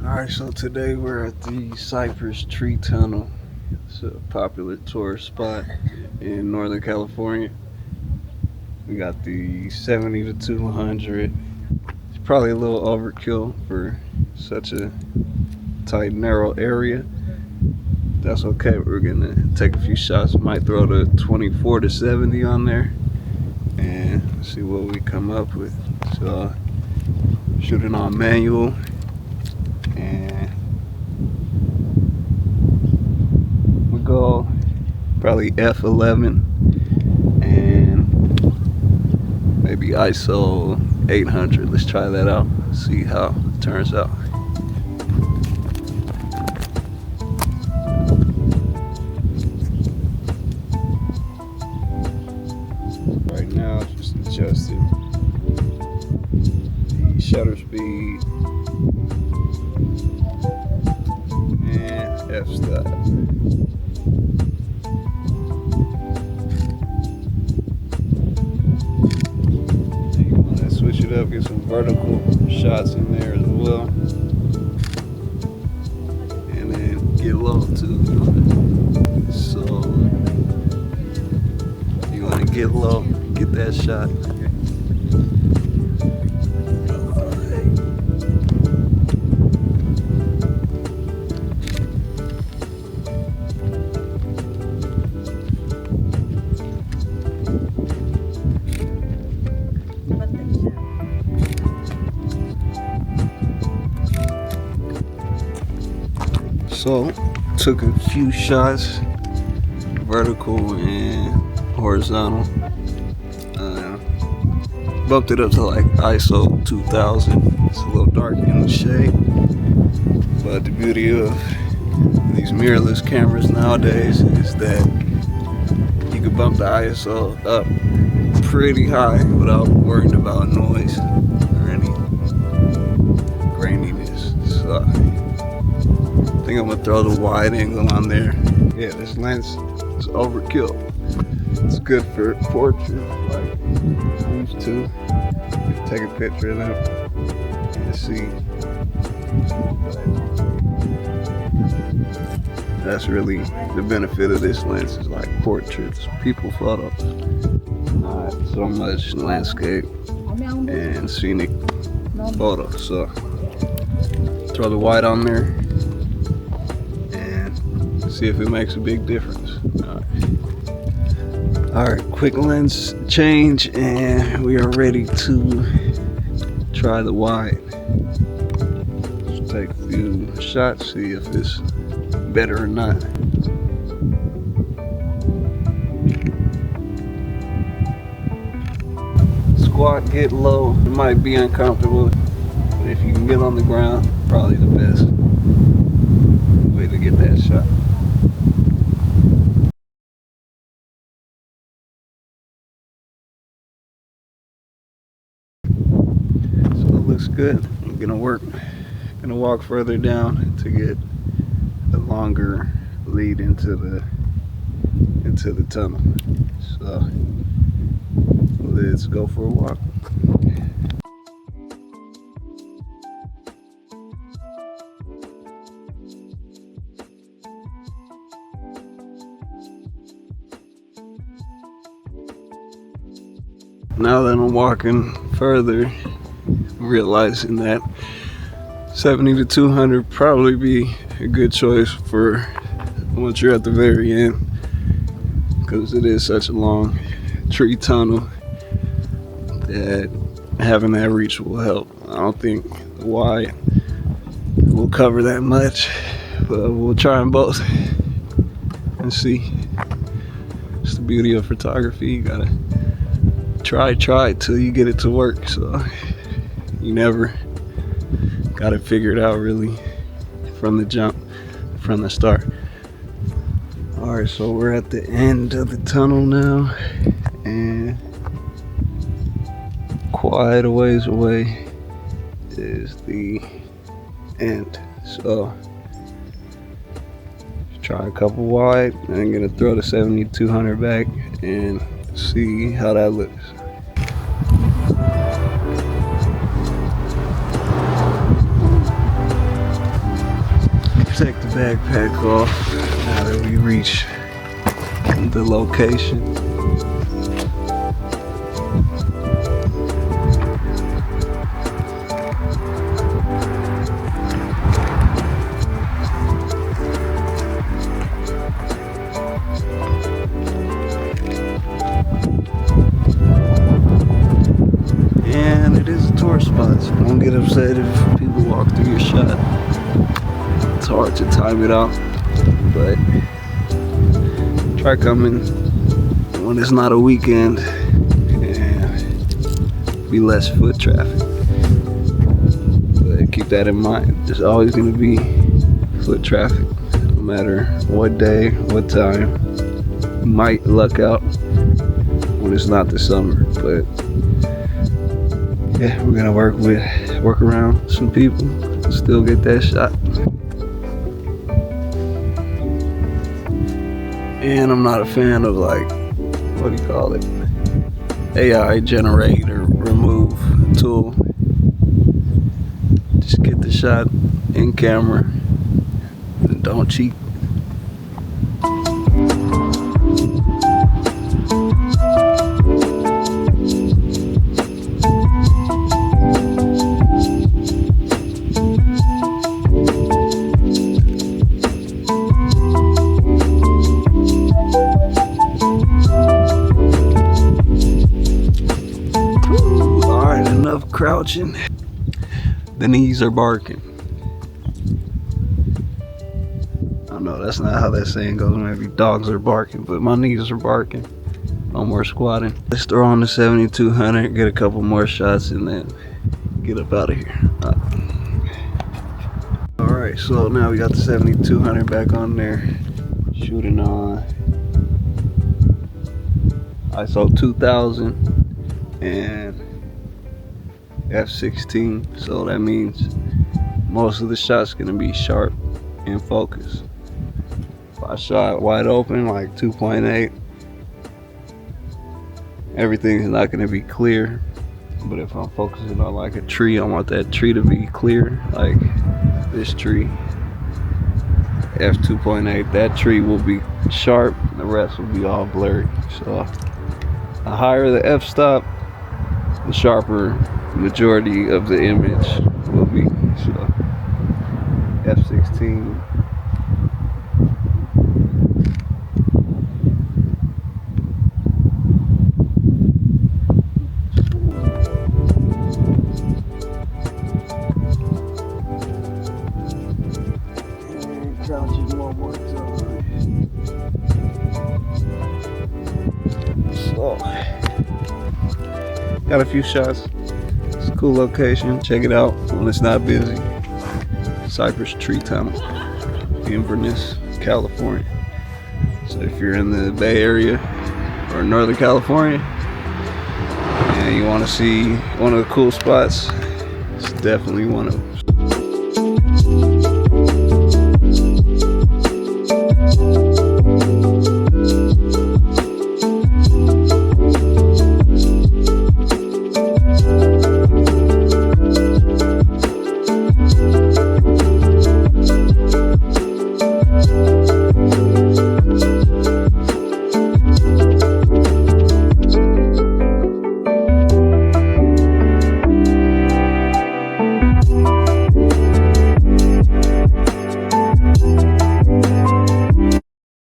Alright, so today we're at the Cypress Tree Tunnel. It's a popular tourist spot in Northern California. We got the 70 to 200. It's probably a little overkill for such a tight, narrow area. That's okay. We're gonna take a few shots. Might throw the 24 to 70 on there and see what we come up with. So, shooting on manual. And we go probably f11 and maybe ISO 800. Let's try that out, see how it turns out. Right now, just adjusted the shutter speed and f-stop. You want to switch it up, get some vertical shots in there as well, and then get low too. So you want to get low, get that shot. So, took a few shots, vertical and horizontal. Bumped it up to like ISO 2000. It's a little dark in the shade, but the beauty of these mirrorless cameras nowadays is that you can bump the ISO up pretty high without worrying about noise or any graininess. So, I think I'm gonna throw the wide angle on there. Yeah, this lens is overkill. It's good for portraits like these two. Take a picture of them and see. That's really the benefit of this lens, is like portraits, people photos, not so much landscape and scenic photos. So throw the wide on there, see if it makes a big difference. Alright, quick lens change, and we are ready to try the wide. Just take a few shots, see if it's better or not. Squat, get low. It might be uncomfortable, but if you can get on the ground, probably the best way to get that shot. Looks good. I'm gonna walk further down to get a longer lead into the tunnel. So let's go for a walk. Now that I'm walking further, realizing that 70 to 200 probably be a good choice for once you're at the very end, because it is such a long tree tunnel that having that reach will help. I don't think the wide will cover that much, but we'll try them both and see. It's the beauty of photography. You gotta try till you get it to work. So you never got it figured out really from the jump, from the start. Alright, so we're at the end of the tunnel now, and quite a ways away is the end. So try a couple wide, and I'm gonna throw the 70-200 back and see how that looks. backpack off now that we reach the location. And it is a tourist spot, so don't get upset if people walk through your shot. It's hard to time it out, but try coming when it's not a weekend and be less foot traffic. But keep that in mind. There's always going to be foot traffic, no matter what day, what time. You might luck out when it's not the summer, but yeah, we're gonna work around some people and still get that shot. And I'm not a fan of, like, what do you call it? AI generate or remove tool. Just get the shot in camera and don't cheat. Enough crouching. The knees are barking. I know that's not how that saying goes. Maybe dogs are barking, but my knees are barking. No more squatting. Let's throw on the 7200, get a couple more shots, and then get up out of here. Alright, so now we got the 7200 back on there. Shooting on ISO 2000 and f/16, so that means most of the shots gonna be sharp in focus. If I shot wide open like 2.8, everything's not gonna be clear. But if I'm focusing on like a tree, I want that tree to be clear, like this tree. f/2.8, that tree will be sharp, the rest will be all blurry. So the higher the f-stop, the sharper majority of the image will be. So f/16. And crouching one more time. So got a few shots. It's a cool location. Check it out when it's not busy. Cypress Tree Tunnel, Inverness, California. So if you're in the Bay Area or Northern California and you want to see one of the cool spots, it's definitely one of them.